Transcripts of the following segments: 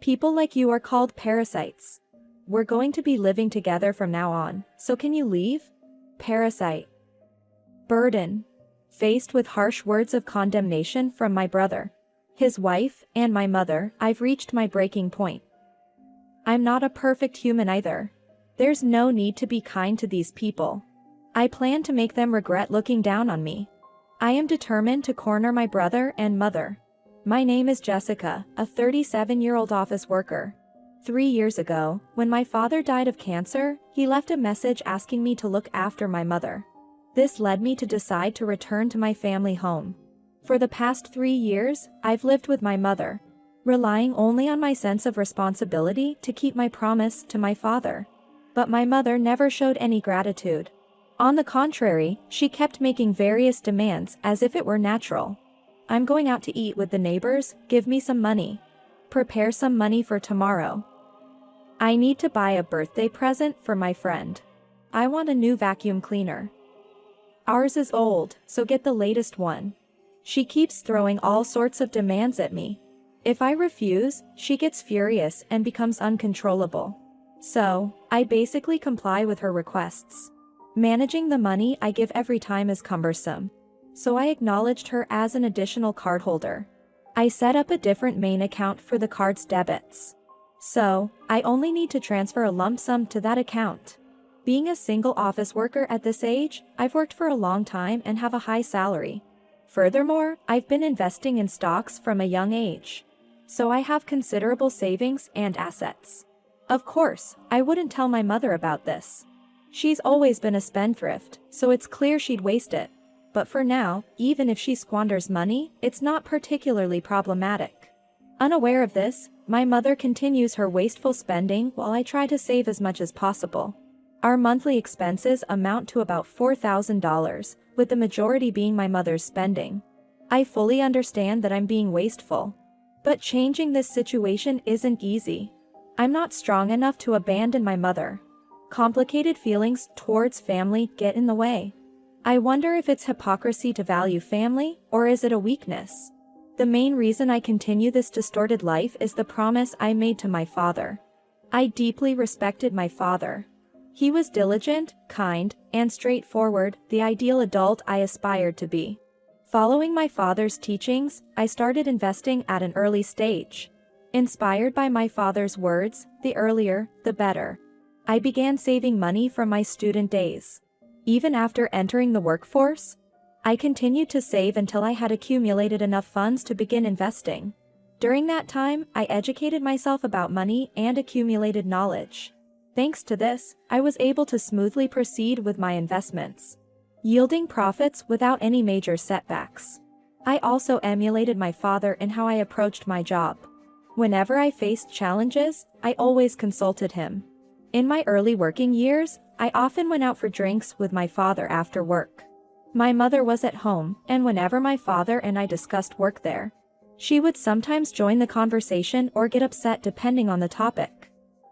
People like you are called parasites. We're going to be living together from now on, so can you leave? Parasite. Burden. Faced with harsh words of condemnation from my brother, his wife, and my mother, I've reached my breaking point. I'm not a perfect human either. There's no need to be kind to these people. I plan to make them regret looking down on me. I am determined to corner my brother and mother. My name is Jessica, a 37-year-old office worker. 3 years ago, when my father died of cancer, he left a message asking me to look after my mother. This led me to decide to return to my family home. For the past 3 years, I've lived with my mother, relying only on my sense of responsibility to keep my promise to my father. But my mother never showed any gratitude. On the contrary, she kept making various demands as if it were natural. I'm going out to eat with the neighbors, give me some money. Prepare some money for tomorrow. I need to buy a birthday present for my friend. I want a new vacuum cleaner. Ours is old, so get the latest one. She keeps throwing all sorts of demands at me. If I refuse, she gets furious and becomes uncontrollable. So, I basically comply with her requests. Managing the money I give every time is cumbersome. So I acknowledged her as an additional cardholder. I set up a different main account for the card's debits. So, I only need to transfer a lump sum to that account. Being a single office worker at this age, I've worked for a long time and have a high salary. Furthermore, I've been investing in stocks from a young age. So I have considerable savings and assets. Of course, I wouldn't tell my mother about this. She's always been a spendthrift, so it's clear she'd waste it. But for now, even if she squanders money, it's not particularly problematic. Unaware of this, my mother continues her wasteful spending while I try to save as much as possible. Our monthly expenses amount to about $4,000, with the majority being my mother's spending. I fully understand that I'm being wasteful. But changing this situation isn't easy. I'm not strong enough to abandon my mother. Complicated feelings towards family get in the way. I wonder if it's hypocrisy to value family, or is it a weakness? The main reason I continue this distorted life is the promise I made to my father. I deeply respected my father. He was diligent, kind, and straightforward, the ideal adult I aspired to be. Following my father's teachings, I started investing at an early stage. Inspired by my father's words, the earlier, the better. I began saving money from my student days. Even after entering the workforce, I continued to save until I had accumulated enough funds to begin investing. During that time, I educated myself about money and accumulated knowledge. Thanks to this, I was able to smoothly proceed with my investments, yielding profits without any major setbacks. I also emulated my father in how I approached my job. Whenever I faced challenges, I always consulted him. In my early working years, I often went out for drinks with my father after work. My mother was at home, and whenever my father and I discussed work there, she would sometimes join the conversation or get upset depending on the topic.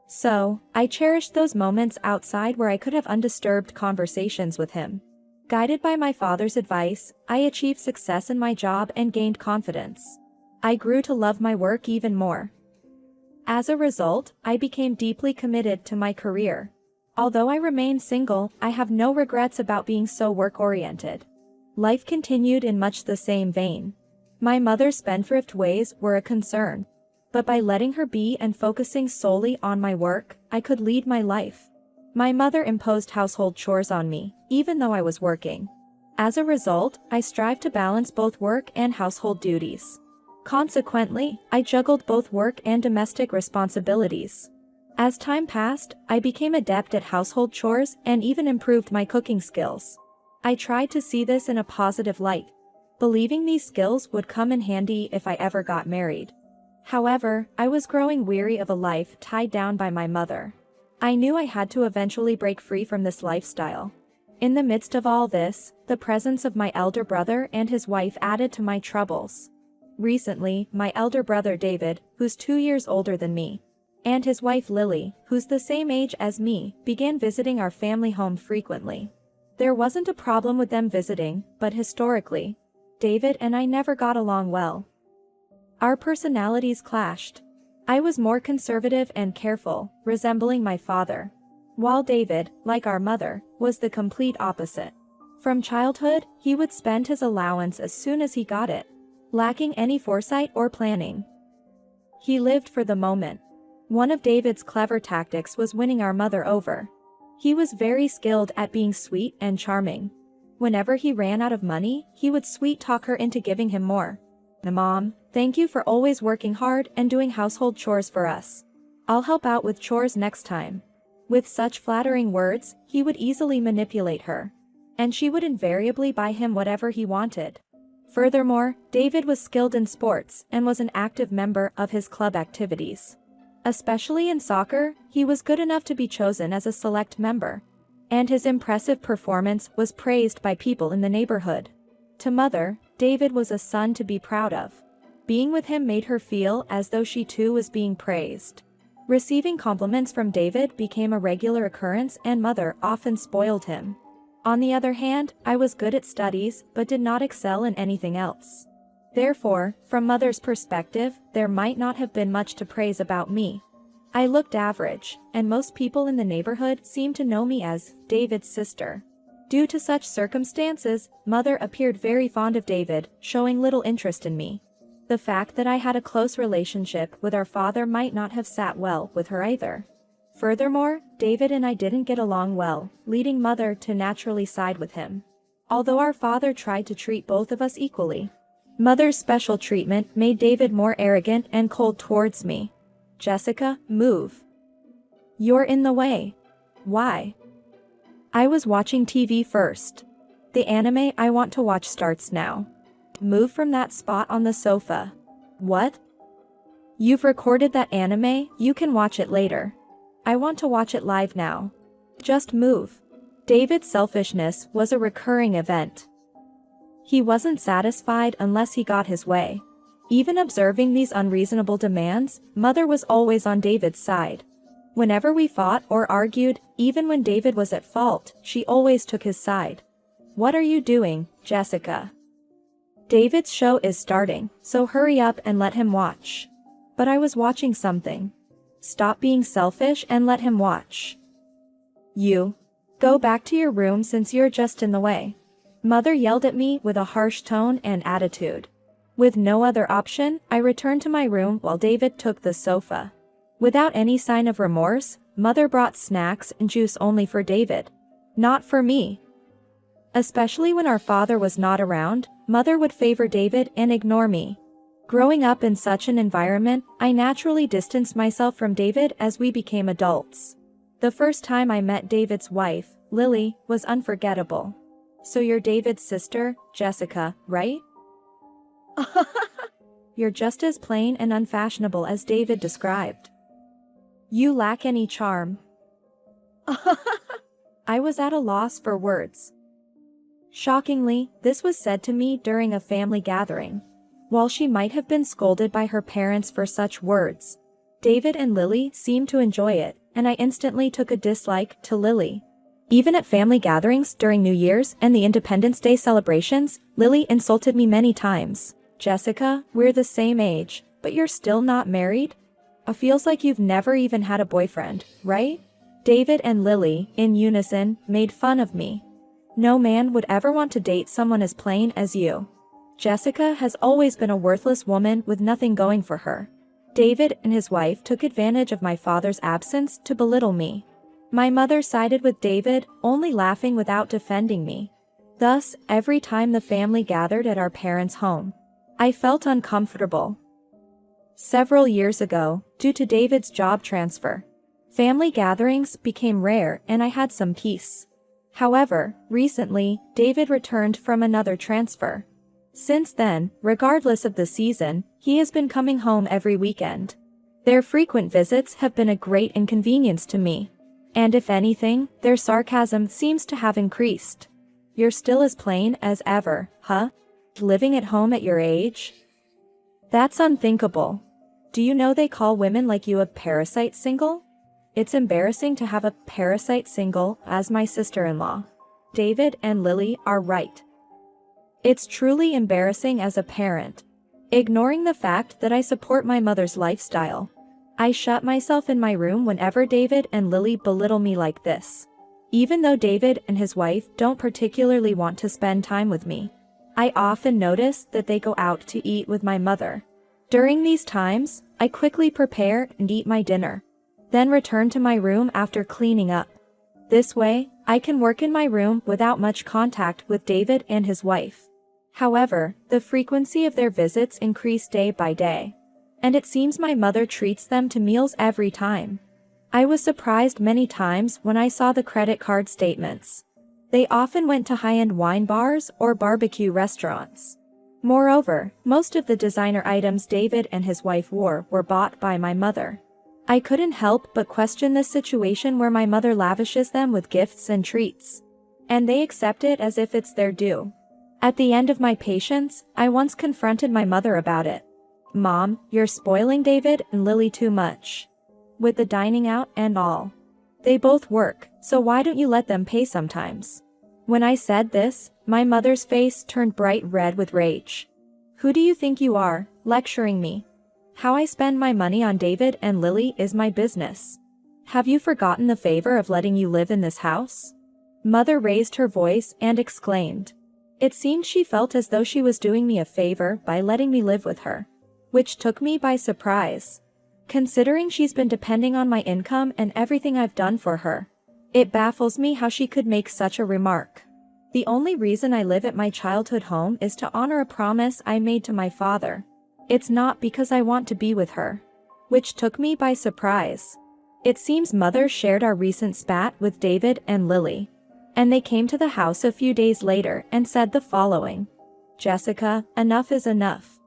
So, I cherished those moments outside where I could have undisturbed conversations with him. Guided by my father's advice, I achieved success in my job and gained confidence. I grew to love my work even more. As a result, I became deeply committed to my career. Although I remain single, I have no regrets about being so work-oriented. Life continued in much the same vein. My mother's spendthrift ways were a concern. But by letting her be and focusing solely on my work, I could lead my life. My mother imposed household chores on me, even though I was working. As a result, I strived to balance both work and household duties. Consequently, I juggled both work and domestic responsibilities. As time passed, I became adept at household chores and even improved my cooking skills. I tried to see this in a positive light, believing these skills would come in handy if I ever got married. However, I was growing weary of a life tied down by my mother. I knew I had to eventually break free from this lifestyle. In the midst of all this, the presence of my elder brother and his wife added to my troubles. Recently, my elder brother David, who's 2 years older than me, and his wife Lily, who's the same age as me, began visiting our family home frequently. There wasn't a problem with them visiting, but historically, David and I never got along well. Our personalities clashed. I was more conservative and careful, resembling my father. While David, like our mother, was the complete opposite. From childhood, he would spend his allowance as soon as he got it, lacking any foresight or planning. He lived for the moment. One of David's clever tactics was winning our mother over. He was very skilled at being sweet and charming. Whenever he ran out of money, he would sweet-talk her into giving him more. "Mom, thank you for always working hard and doing household chores for us. I'll help out with chores next time." With such flattering words, he would easily manipulate her. And she would invariably buy him whatever he wanted. Furthermore, David was skilled in sports and was an active member of his club activities. Especially in soccer, he was good enough to be chosen as a select member. And his impressive performance was praised by people in the neighborhood. To Mother, David was a son to be proud of. Being with him made her feel as though she too was being praised. Receiving compliments from David became a regular occurrence, and Mother often spoiled him. On the other hand, I was good at studies but did not excel in anything else. Therefore, from Mother's perspective, there might not have been much to praise about me. I looked average, and most people in the neighborhood seemed to know me as David's sister. Due to such circumstances, Mother appeared very fond of David, showing little interest in me. The fact that I had a close relationship with our father might not have sat well with her either. Furthermore, David and I didn't get along well, leading Mother to naturally side with him. Although our father tried to treat both of us equally, Mother's special treatment made David more arrogant and cold towards me. "Jessica, move. You're in the way." "Why?" "I was watching TV first. The anime I want to watch starts now. Move from that spot on the sofa." "What? You've recorded that anime, you can watch it later. I want to watch it live now. Just move." David's selfishness was a recurring event. He wasn't satisfied unless he got his way. Even observing these unreasonable demands, Mother was always on David's side. Whenever we fought or argued, even when David was at fault, she always took his side. "What are you doing, Jessica? David's show is starting, so hurry up and let him watch." "But I was watching something." "Stop being selfish and let him watch." "You. Go back to your room since you're just in the way." Mother yelled at me with a harsh tone and attitude. With no other option, I returned to my room while David took the sofa. Without any sign of remorse, Mother brought snacks and juice only for David. Not for me. Especially when our father was not around, Mother would favor David and ignore me. Growing up in such an environment, I naturally distanced myself from David as we became adults. The first time I met David's wife, Lily, was unforgettable. "So you're David's sister, Jessica, right?" "You're just as plain and unfashionable as David described. You lack any charm." I was at a loss for words. Shockingly, this was said to me during a family gathering. While she might have been scolded by her parents for such words, David and Lily seemed to enjoy it, and I instantly took a dislike to Lily. Even at family gatherings during New Year's and the Independence Day celebrations, Lily insulted me many times. "Jessica, we're the same age, but you're still not married? It feels like you've never even had a boyfriend, right?" David and Lily, in unison, made fun of me. "No man would ever want to date someone as plain as you. Jessica has always been a worthless woman with nothing going for her." David and his wife took advantage of my father's absence to belittle me. My mother sided with David, only laughing without defending me. Thus, every time the family gathered at our parents' home, I felt uncomfortable. Several years ago, due to David's job transfer, family gatherings became rare and I had some peace. However, recently, David returned from another transfer. Since then, regardless of the season, he has been coming home every weekend. Their frequent visits have been a great inconvenience to me. And if anything, their sarcasm seems to have increased. "You're still as plain as ever, huh? Living at home at your age? That's unthinkable. Do you know they call women like you a parasite single? It's embarrassing to have a parasite single as my sister-in-law." David and Lily are right. It's truly embarrassing as a parent. Ignoring the fact that I support my mother's lifestyle, I shut myself in my room whenever David and Lily belittle me like this. Even though David and his wife don't particularly want to spend time with me, I often notice that they go out to eat with my mother. During these times, I quickly prepare and eat my dinner, then return to my room after cleaning up. This way, I can work in my room without much contact with David and his wife. However, the frequency of their visits increased day by day, and it seems my mother treats them to meals every time. I was surprised many times when I saw the credit card statements. They often went to high-end wine bars or barbecue restaurants. Moreover, most of the designer items David and his wife wore were bought by my mother. I couldn't help but question this situation where my mother lavishes them with gifts and treats, and they accept it as if it's their due. At the end of my patience, I once confronted my mother about it. "Mom, you're spoiling David and Lily too much. With the dining out and all. They both work, so why don't you let them pay sometimes?" When I said this, my mother's face turned bright red with rage. "Who do you think you are, lecturing me? How I spend my money on David and Lily is my business. Have you forgotten the favor of letting you live in this house?" Mother raised her voice and exclaimed. It seemed she felt as though she was doing me a favor by letting me live with her, which took me by surprise. Considering she's been depending on my income and everything I've done for her, it baffles me how she could make such a remark. The only reason I live at my childhood home is to honor a promise I made to my father. It's not because I want to be with her. Which took me by surprise. It seems Mother shared our recent spat with David and Lily, and they came to the house a few days later and said the following. "Jessica, enough is enough.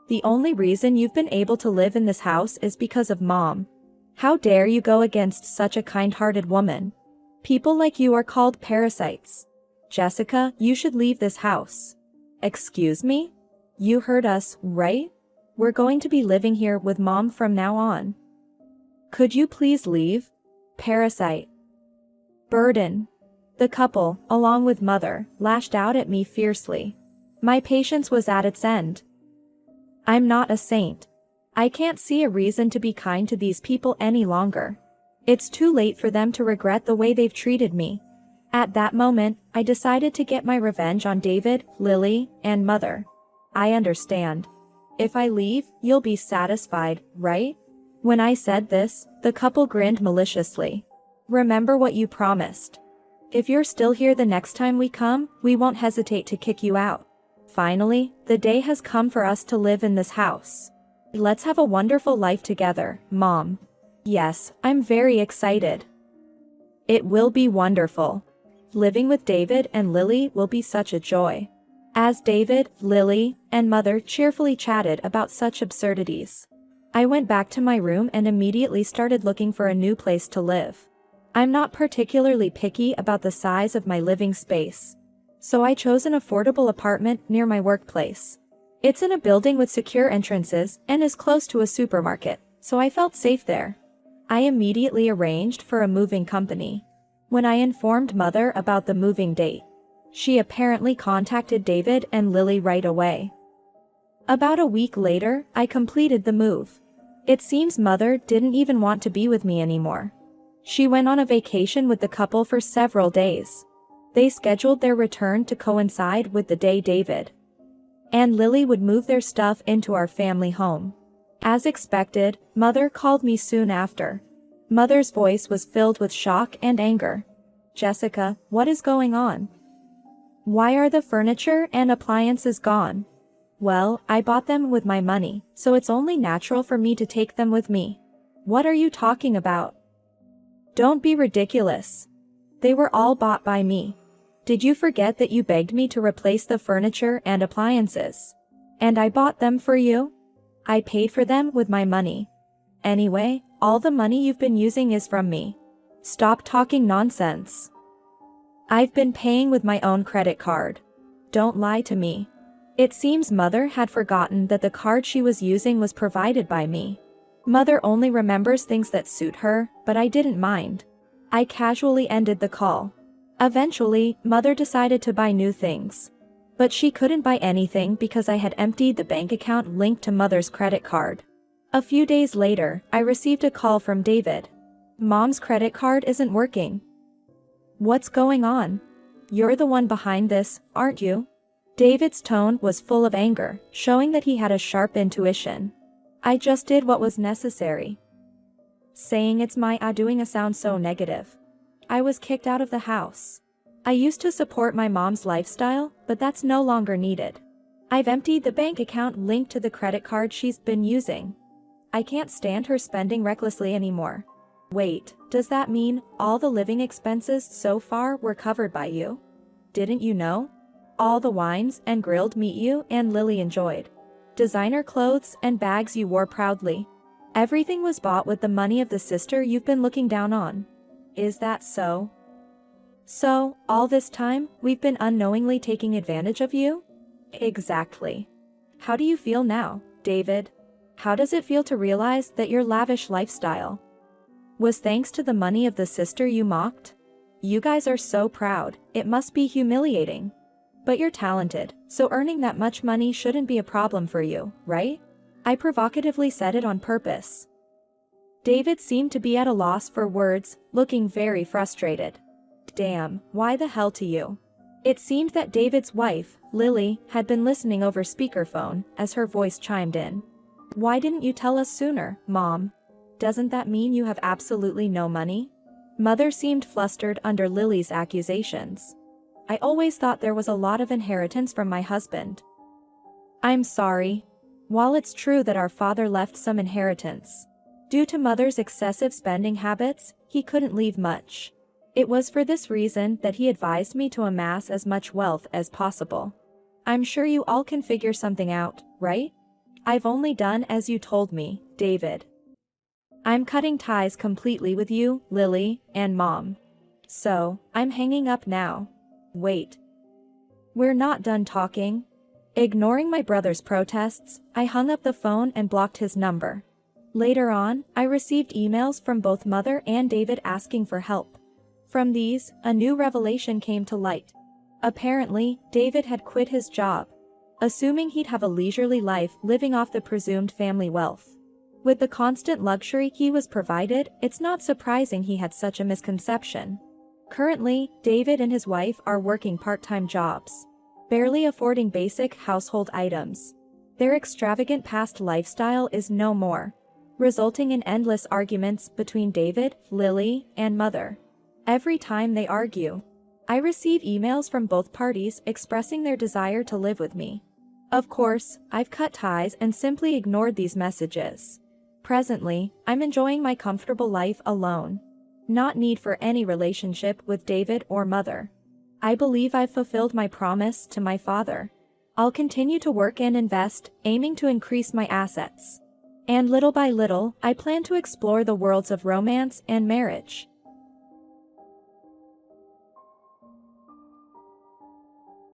The only reason you've been able to live in this house is because of Mom. How dare you go against such a kind-hearted woman? People like you are called parasites. Jessica, you should leave this house." "Excuse me? You heard us, right? We're going to be living here with Mom from now on. Could you please leave?" Parasite. Burden. The couple, along with Mother, lashed out at me fiercely. My patience was at its end. I'm not a saint. I can't see a reason to be kind to these people any longer. It's too late for them to regret the way they've treated me. At that moment, I decided to get my revenge on David, Lily, and Mother. I understand. If I leave, you'll be satisfied, right? When I said this, the couple grinned maliciously. Remember what you promised. If you're still here the next time we come, we won't hesitate to kick you out. Finally, the day has come for us to live in this house. Let's have a wonderful life together, Mom. Yes, I'm very excited. It will be wonderful. Living with David and Lily will be such a joy. As David, Lily, and Mother cheerfully chatted about such absurdities, I went back to my room and immediately started looking for a new place to live. I'm not particularly picky about the size of my living space, so I chose an affordable apartment near my workplace. It's in a building with secure entrances and is close to a supermarket, so I felt safe there. I immediately arranged for a moving company. When I informed Mother about the moving date, she apparently contacted David and Lily right away. About a week later, I completed the move. It seems Mother didn't even want to be with me anymore. She went on a vacation with the couple for several days. They scheduled their return to coincide with the day David and Lily would move their stuff into our family home. As expected, Mother called me soon after. Mother's voice was filled with shock and anger. "Jessica, what is going on? Why are the furniture and appliances gone?" "Well, I bought them with my money, so it's only natural for me to take them with me." "What are you talking about? Don't be ridiculous. They were all bought by me. Did you forget that you begged me to replace the furniture and appliances? And I bought them for you? I paid for them with my money. Anyway, all the money you've been using is from me. Stop talking nonsense. I've been paying with my own credit card. Don't lie to me." It seems Mother had forgotten that the card she was using was provided by me. Mother only remembers things that suit her, but I didn't mind. I casually ended the call. Eventually, Mother decided to buy new things. But she couldn't buy anything because I had emptied the bank account linked to Mother's credit card. A few days later, I received a call from David. Mom's credit card isn't working. What's going on? You're the one behind this, aren't you? David's tone was full of anger, showing that he had a sharp intuition. I just did what was necessary. Saying it's my doing sounds so negative. I was kicked out of the house. I used to support my mom's lifestyle, but that's no longer needed. I've emptied the bank account linked to the credit card she's been using. I can't stand her spending recklessly anymore. Wait, does that mean all the living expenses so far were covered by you? Didn't you know? All the wines and grilled meat you and Lily enjoyed. Designer clothes and bags you wore proudly. Everything was bought with the money of the sister you've been looking down on. Is that so? So, all this time, we've been unknowingly taking advantage of you? Exactly. How do you feel now, David? How does it feel to realize that your lavish lifestyle was thanks to the money of the sister you mocked? You guys are so proud, it must be humiliating. But you're talented, so earning that much money shouldn't be a problem for you, right? I provocatively said it on purpose. David seemed to be at a loss for words, looking very frustrated. Damn, why the hell to you? It seemed that David's wife, Lily, had been listening over speakerphone as her voice chimed in. Why didn't you tell us sooner, Mom? Doesn't that mean you have absolutely no money? Mother seemed flustered under Lily's accusations. I always thought there was a lot of inheritance from my husband. I'm sorry. While it's true that our father left some inheritance, due to Mother's excessive spending habits, he couldn't leave much. It was for this reason that he advised me to amass as much wealth as possible. I'm sure you all can figure something out, right? I've only done as you told me, David. I'm cutting ties completely with you, Lily, and Mom. So, I'm hanging up now. Wait. We're not done talking. Ignoring my brother's protests, I hung up the phone and blocked his number. Later on, I received emails from both Mother and David asking for help. From these, a new revelation came to light. Apparently, David had quit his job, assuming he'd have a leisurely life living off the presumed family wealth. With the constant luxury he was provided, it's not surprising he had such a misconception. Currently, David and his wife are working part-time jobs, barely affording basic household items. Their extravagant past lifestyle is no more, resulting in endless arguments between David, Lily, and Mother. Every time they argue, I receive emails from both parties expressing their desire to live with me. Of course, I've cut ties and simply ignored these messages. Presently, I'm enjoying my comfortable life alone. Not need for any relationship with David or Mother. I believe I've fulfilled my promise to my father. I'll continue to work and invest, aiming to increase my assets. And little by little, I plan to explore the worlds of romance and marriage.